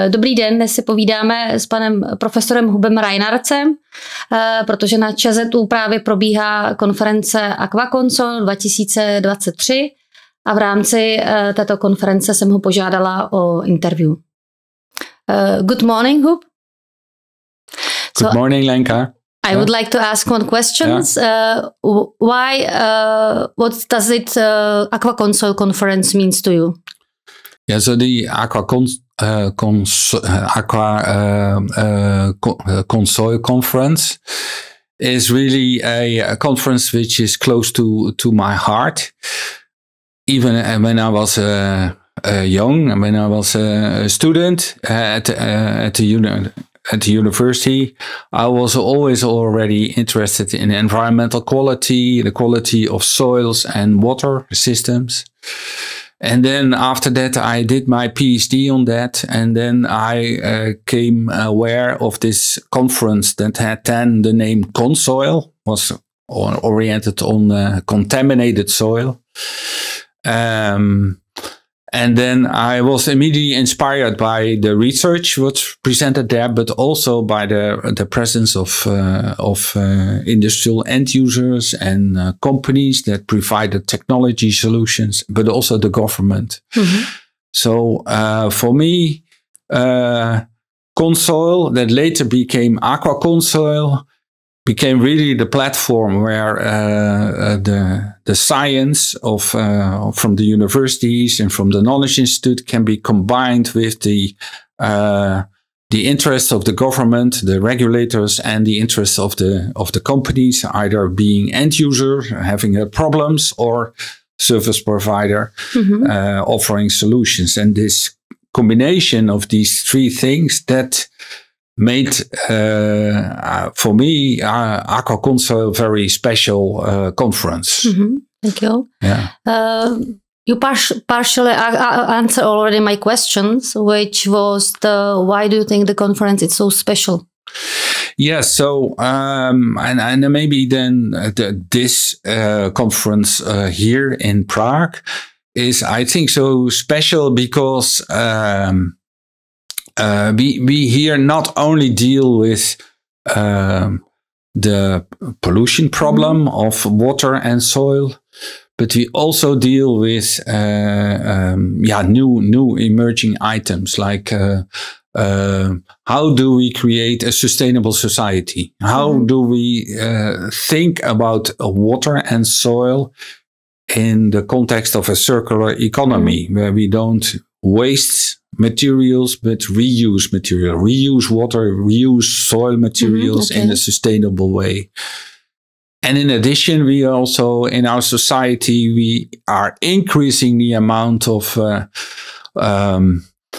Dobrý den, dnes si povídáme s panem profesorem Huubem Rijnaartsem, protože na ČZU právě probíhá konference AquaConSoil 2023 a v rámci této konference jsem ho požádala o interview. Good morning, Huub. Good morning, Lenka. I would like to ask one question. What does it AquaConSoil conference means to you? Yeah, so the AquaConSoil conference is really a conference which is close to my heart. Even when I was young, when I was a student at the university, I was always already interested in environmental quality, the quality of soils and water systems. And then after that, I did my Ph.D. on that. And then I came aware of this conference that had then the name ConSoil, was oriented on contaminated soil. And then I was immediately inspired by the research was presented there, but also by the presence of industrial end users and companies that provided technology solutions, but also the government. Mm-hmm. So for me, ConSoil, that later became AquaConSoil, became really the platform where the science of from the universities and from the Knowledge Institute can be combined with the interests of the government, the regulators, and the interests of the companies, either being end user having problems or service provider offering solutions. And this combination of these three things that made, for me, AquaConSoil very special conference. Mm-hmm. Thank you. Yeah. You partially answered already my questions, which was why do you think the conference is so special? Yes, so and maybe then this conference here in Prague is, I think, so special because we here not only deal with the pollution problem of water and soil, but we also deal with new emerging items like how do we create a sustainable society? How do we think about water and soil in the context of a circular economy where we don't waste materials, but reuse material, reuse water, reuse soil materials in a sustainable way. And in addition, we also, in our society, we are increasing the amount of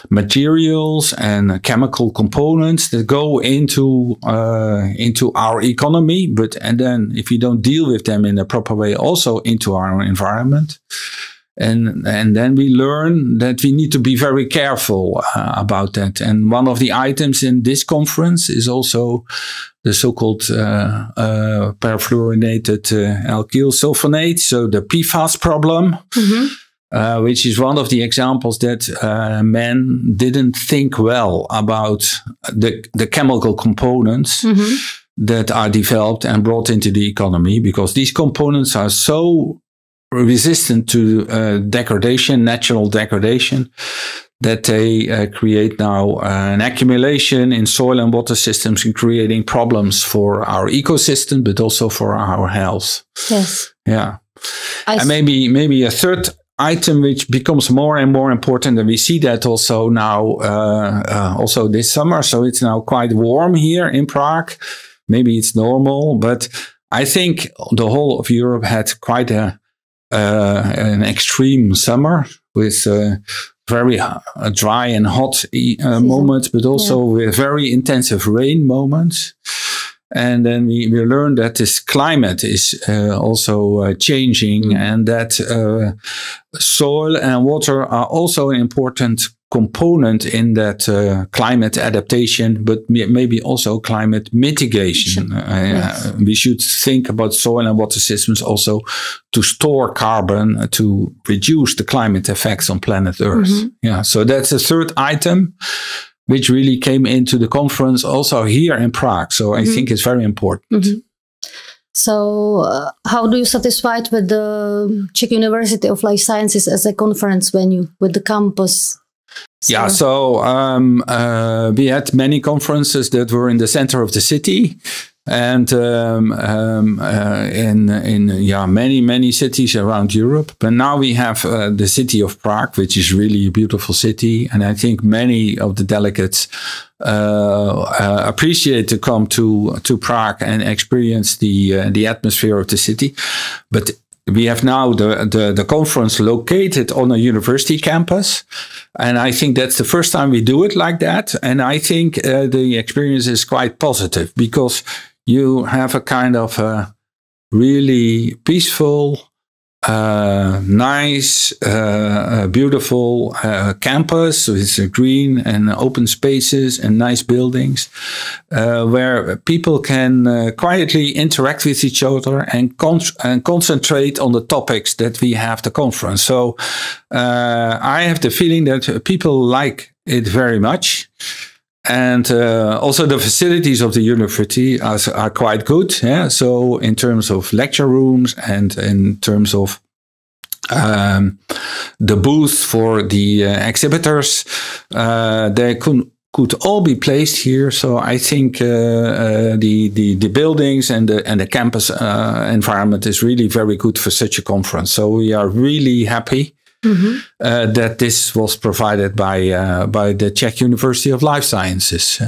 materials and chemical components that go into our economy, and then if you don't deal with them in a proper way, also into our environment. And then we learn that we need to be very careful about that. And one of the items in this conference is also the so-called perfluorinated alkyl sulfonate, so the PFAS problem, which is one of the examples that men didn't think well about the chemical components that are developed and brought into the economy, because these components are so resistant to degradation, natural degradation, that they create now an accumulation in soil and water systems and creating problems for our ecosystem, but also for our health. Yes. Yeah. And maybe a third item which becomes more and more important, and we see that also now, also this summer. So it's now quite warm here in Prague. Maybe it's normal, but I think the whole of Europe had quite an extreme summer with very dry and hot moments, but also with very intensive rain moments. And then we learned that this climate is also changing, and that soil and water are also an important component in that climate adaptation, but maybe also climate mitigation. Yes. We should think about soil and water systems also to store carbon to reduce the climate effects on planet Earth. Mm-hmm. Yeah, so that's the third item, which really came into the conference also here in Prague. So I think it's very important. Mm-hmm. So how do you satisfied with the Czech University of Life Sciences as a conference venue with the campus? So we had many conferences that were in the center of the city, and in many cities around Europe. But now we have the city of Prague, which is really a beautiful city, and I think many of the delegates appreciate to come to Prague and experience the atmosphere of the city. But we have now the conference located on a university campus. And I think that's the first time we do it like that. And I think the experience is quite positive because you have a kind of a really peaceful, nice, beautiful campus with green and open spaces and nice buildings where people can quietly interact with each other and concentrate on the topics that we have the conference. So I have the feeling that people like it very much. And also the facilities of the university are quite good. Yeah? So in terms of lecture rooms and in terms of the booths for the exhibitors, they could all be placed here. So I think the buildings and the campus environment is really very good for such a conference. So we are really happy. Mm-hmm. That this was provided by the Czech University of Life Sciences.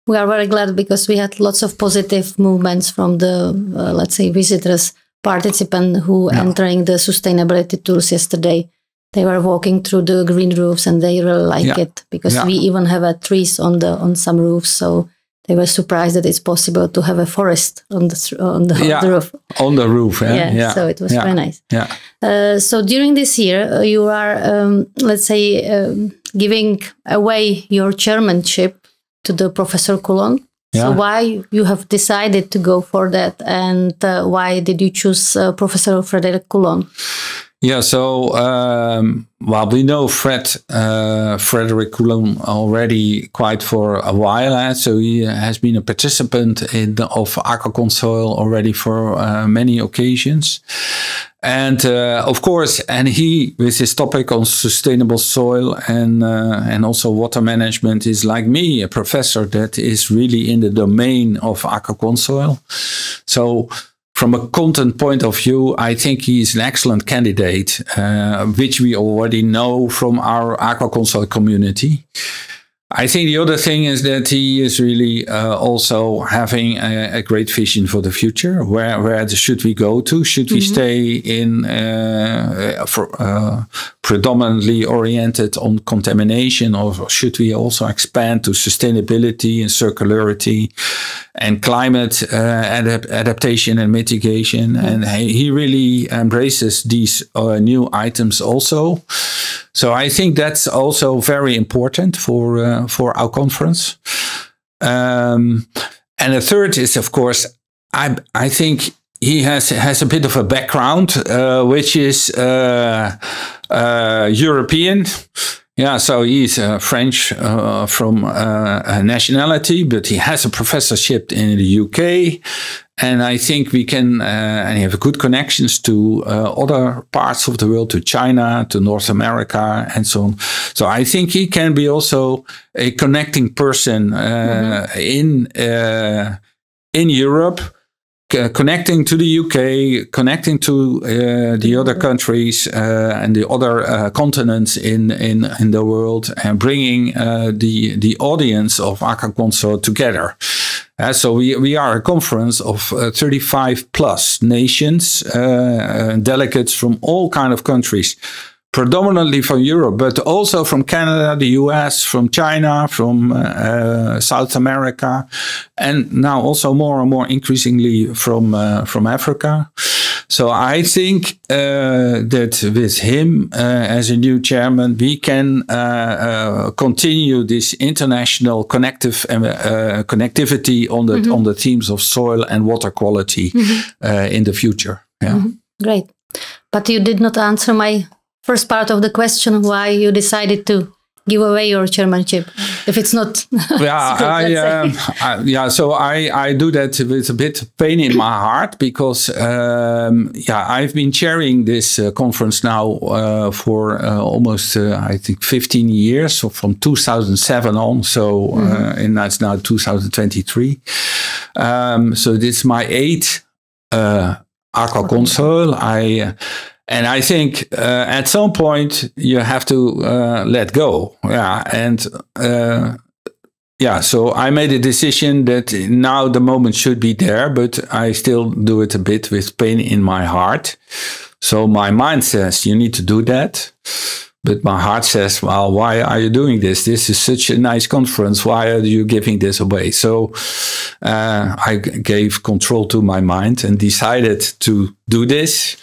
We are very glad because we had lots of positive movements from the, let's say, visitors, participants who entering the sustainability tours yesterday. They were walking through the green roofs and they really like it because we even have trees on some roofs. So they were surprised that it's possible to have a forest on the roof. On the roof, so it was very nice. So during this year, you are, let's say, giving away your chairmanship to the Professor Coulon. So why you have decided to go for that, and why did you choose Professor Frederick Coulon? Yeah, so we know Frederick Coulon already quite for a while. So he has been a participant of AquaConSoil already for many occasions. And of course, and he, with his topic on sustainable soil and also water management, is like me, a professor that is really in the domain of AquaConSoil. So from a content point of view, I think he is an excellent candidate, which we already know from our AquaConSoil community. I think the other thing is that he is really also having a great vision for the future. Where should we go to? Should we stay in predominantly oriented on contamination, or should we also expand to sustainability and circularity and climate adaptation and mitigation? And he really embraces these new items also. So I think that's also very important for our conference. And the third is, of course, I think he has a bit of a background, which is European. Yeah, so he's French from nationality, but he has a professorship in the UK. And I think we can, and he have good connections to other parts of the world, to China, to North America, and so on. So I think he can be also a connecting person in Europe, connecting to the UK, connecting to the other countries and the other continents in the world, and bringing the audience of AquaConSoil together. So we are a conference of 35 plus nations, delegates from all kind of countries, predominantly from Europe, but also from Canada, the US, from China, from South America, and now also more and more increasingly from Africa. So I think that with him as a new chairman, we can continue this international connectivity on the themes of soil and water quality in the future. Yeah. Great. But you did not answer my first part of the question, why you decided to give away your chairmanship, if it's not secret, so I do that with a bit of pain in my heart, because I've been chairing this conference now for almost I think 15 years, so from 2007 on, so and that's now 2023. So this is my 8th AquaConSoil. And I think at some point you have to let go. So I made a decision that now the moment should be there, but I still do it a bit with pain in my heart. So my mind says, you need to do that. But my heart says, well, why are you doing this? This is such a nice conference. Why are you giving this away? So I gave control to my mind and decided to do this.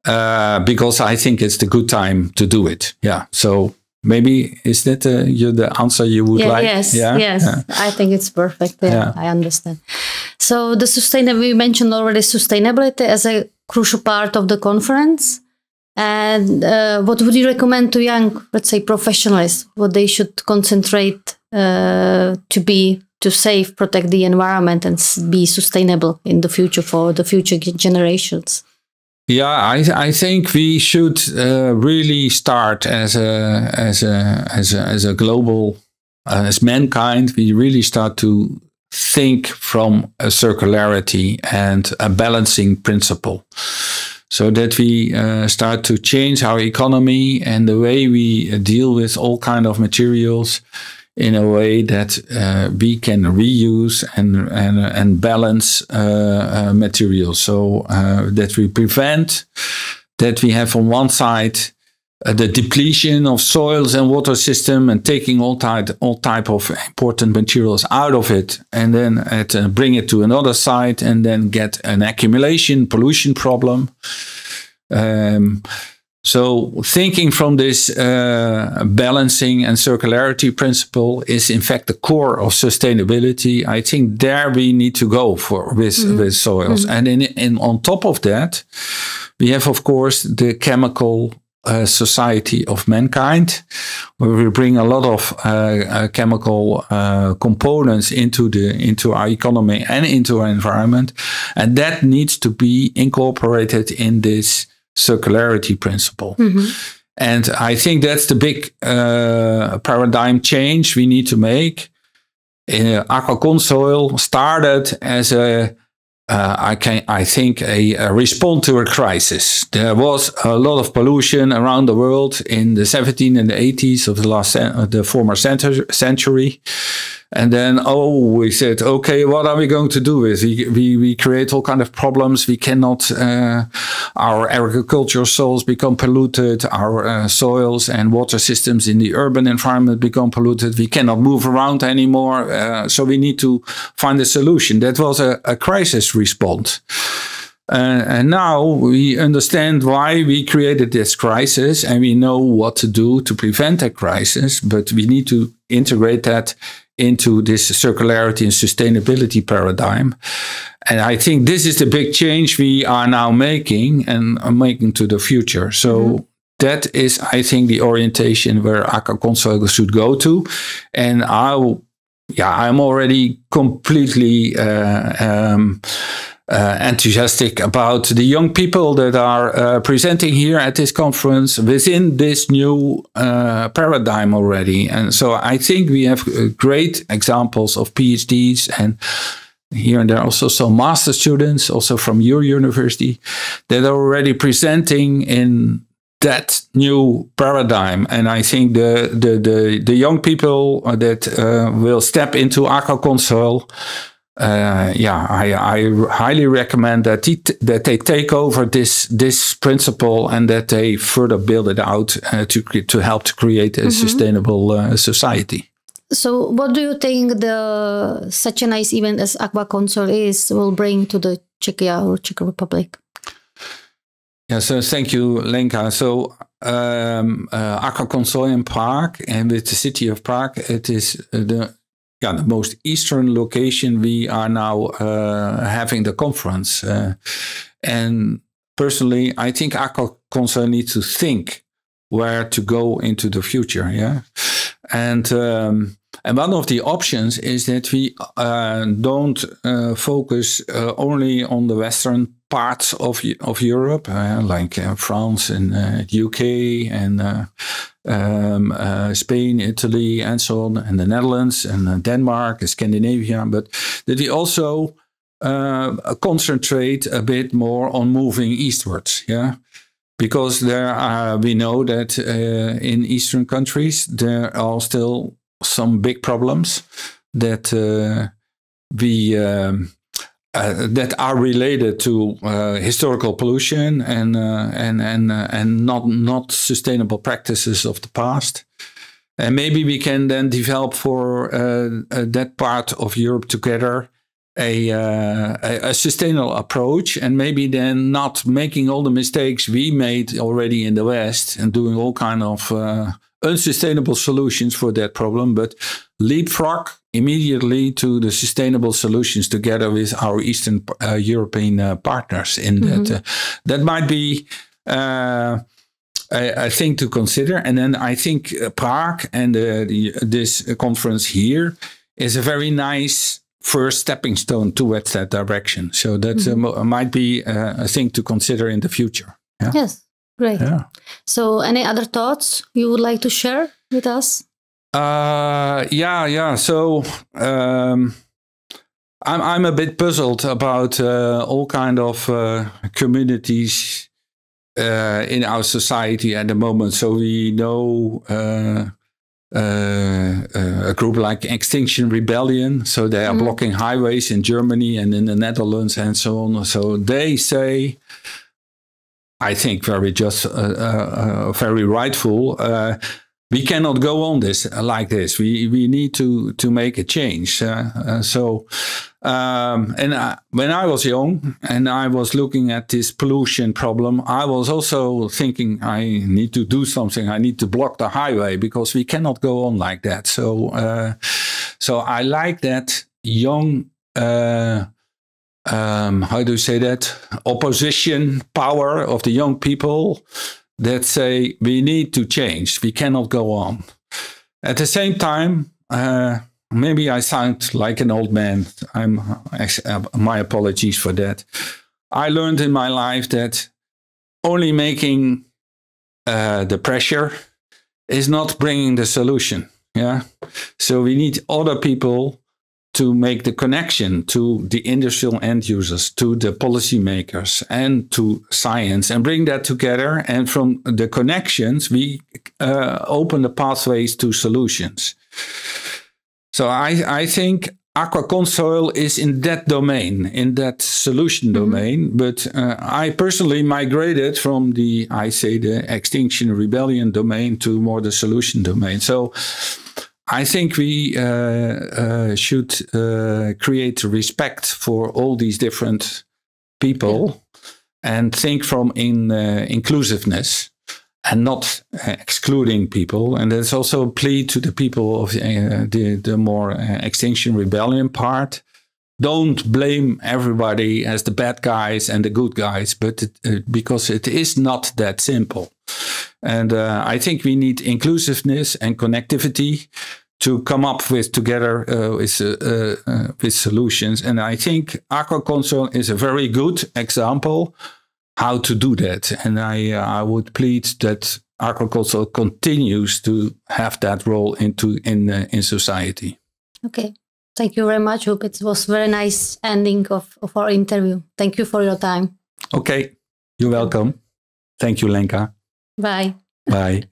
Because I think it's the good time to do it. Yeah. So maybe is that the answer you would like? Yes. I think it's perfect. Yeah, I understand. So we mentioned already sustainability as a crucial part of the conference. And what would you recommend to young, let's say, professionals, what they should concentrate to save, protect the environment and be sustainable in the future for the future generations? Yeah, I think we should really start as a global, as mankind. We really start to think from a circularity and a balancing principle, so that we start to change our economy and the way we deal with all kind of materials in a way that we can reuse and balance materials, so that we prevent that we have on one side the depletion of soils and water system and taking all type of important materials out of it, and then bring it to another side and then get an accumulation pollution problem. So thinking from this balancing and circularity principle is in fact the core of sustainability. I think there we need to go with soils. And on top of that, we have, of course, the chemical society of mankind, where we bring a lot of chemical components into our economy and into our environment. And that needs to be incorporated in this circularity principle. And I think that's the big paradigm change we need to make. AquaConSoil started as a response to a crisis. There was a lot of pollution around the world in the 70s and the 80s of the former century. And then, we said, okay, what are we going to do with it? We create all kind of problems. We cannot, our agricultural soils become polluted. Our soils and water systems in the urban environment become polluted. We cannot move around anymore. So we need to find a solution. That was a crisis response. And now we understand why we created this crisis, and we know what to do to prevent a crisis, but we need to integrate that into this circularity and sustainability paradigm. And I think this is the big change we are now making and are making to the future. So that is, I think, the orientation where AquaConSoil should go to. And I'm already completely enthusiastic about the young people that are presenting here at this conference within this new paradigm already. And so I think we have great examples of PhDs, and here and there also some master students, also from your university, that are already presenting in that new paradigm. And I think the young people that will step into AquaConSoil, I highly recommend that they take over this principle and that they further build it out to help to create a sustainable society. So what do you think such a nice event as AquaConSoil will bring to the Czechia or Czech Republic? Yeah, so thank you, Lenka. So AquaConSoil in Prague, and with the city of Prague, it is the most eastern location we are now having the conference. And personally, I think AquaConSoil needs to think where to go into the future. Yeah, and one of the options is that we don't focus only on the western parts of Europe, like France and UK and Spain, Italy, and so on, and the Netherlands and Denmark and Scandinavia, but that we also concentrate a bit more on moving eastwards. Yeah. Because we know that in Eastern countries, there are still some big problems that that are related to historical pollution and not sustainable practices of the past. And maybe we can then develop for that part of Europe together a sustainable approach, and maybe then not making all the mistakes we made already in the West and doing all kind of unsustainable solutions for that problem, but leapfrog immediately to the sustainable solutions together with our Eastern European partners. In that might be a thing to consider. And then I think Prague and this conference here is a very nice first stepping stone towards that direction. So that might be a thing to consider in the future. Yeah? Yes, great. Yeah. So any other thoughts you would like to share with us? Yeah. So I'm a bit puzzled about all kind of communities in our society at the moment. So we know a group like Extinction Rebellion. So they are blocking highways in Germany and in the Netherlands and so on. So they say, I think very rightful, we cannot go on like this. We need to make a change. When I was young and I was looking at this pollution problem, I was also thinking I need to do something. I need to block the highway because we cannot go on like that. So I like that young, how do you say that? Opposition power of the young people that say we need to change. We cannot go on. At the same time, maybe I sound like an old man. My apologies for that. I learned in my life that only making the pressure is not bringing the solution. Yeah. So we need other people to make the connection to the industrial end users, to the policymakers, and to science, and bring that together. And from the connections, we open the pathways to solutions. So I think AquaConSoil is in that domain, in that solution domain. But I personally migrated from the Extinction Rebellion domain to more the solution domain. So I think we should create respect for all these different people and think from inclusiveness and not excluding people. And that's also a plea to the people of the more Extinction Rebellion part. Don't blame everybody as the bad guys and the good guys, but because it is not that simple. And I think we need inclusiveness and connectivity to come up with together with solutions. And I think AquaConSoil is a very good example how to do that. And I would plead that AquaConSoil continues to have that role in society. Okay. Thank you very much, Huub. It was a very nice ending of our interview. Thank you for your time. Okay. You're welcome. Thank you, Lenka. Bye. Bye.